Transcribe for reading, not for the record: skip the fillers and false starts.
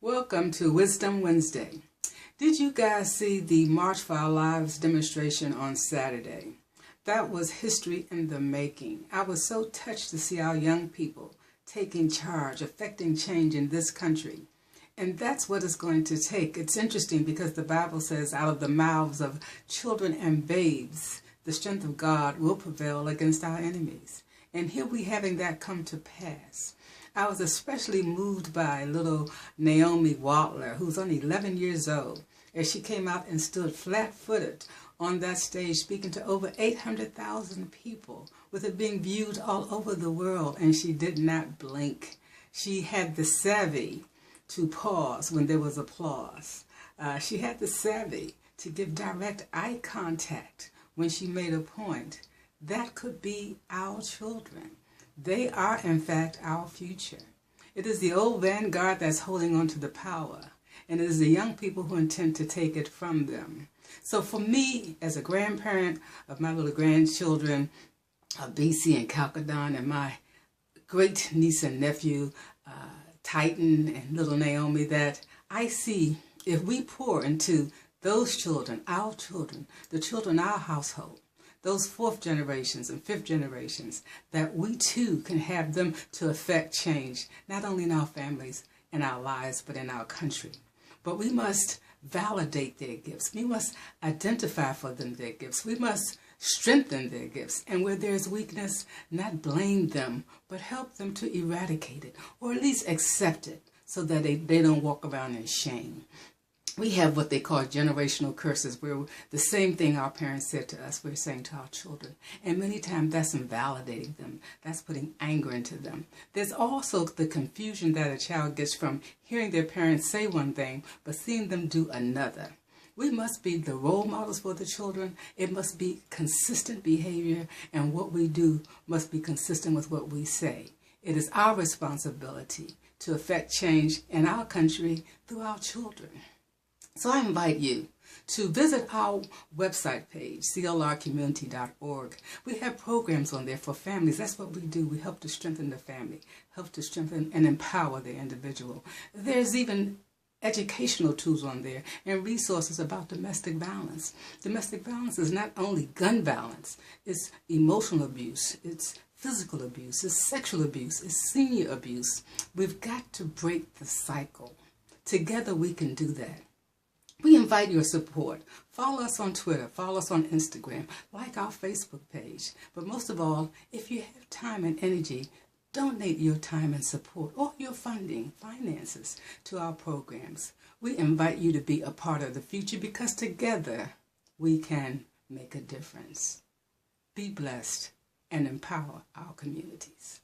Welcome to Wisdom Wednesday. Did you guys see the March for Our Lives demonstration on Saturday? That was history in the making. I was so touched to see our young people taking charge, affecting change in this country. And that's what it's going to take. It's interesting because the Bible says, out of the mouths of children and babes, the strength of God will prevail against our enemies. And here we having that come to pass. I was especially moved by little Naomi Waltler, who's only 11 years old, as she came out and stood flat-footed on that stage speaking to over 800,000 people, with it being viewed all over the world, and she did not blink. She had the savvy to pause when there was applause. She had the savvy to give direct eye contact when she made a point. That could be our children. They are, in fact, our future. It is the old vanguard that's holding on to the power, and it is the young people who intend to take it from them. So for me, as a grandparent of my little grandchildren, BC and Calcadon, and my great niece and nephew, Titan and little Naomi, that I see if we pour into those children, the children in our household, those fourth generations and fifth generations, that we too can have them to affect change, not only in our families and our lives, but in our country. But we must validate their gifts. We must identify for them their gifts. We must strengthen their gifts. And where there's weakness, not blame them, but help them to eradicate it, or at least accept it, so that they don't walk around in shame. We have what they call generational curses, where the same thing our parents said to us, we're saying to our children. And many times that's invalidating them. That's putting anger into them. There's also the confusion that a child gets from hearing their parents say one thing, but seeing them do another. We must be the role models for the children. It must be consistent behavior, and what we do must be consistent with what we say. It is our responsibility to affect change in our country through our children. So I invite you to visit our website page, clrcommunity.org. We have programs on there for families. That's what we do. We help to strengthen the family, help to strengthen and empower the individual. There's even educational tools on there and resources about domestic violence. Domestic violence is not only gun violence, it's emotional abuse, it's physical abuse, it's sexual abuse, it's senior abuse. We've got to break the cycle. Together we can do that. We invite your support. Follow us on Twitter, follow us on Instagram, like our Facebook page. But most of all, if you have time and energy, donate your time and support, or your finances to our programs. We invite you to be a part of the future, because together we can make a difference. Be blessed and empower our communities.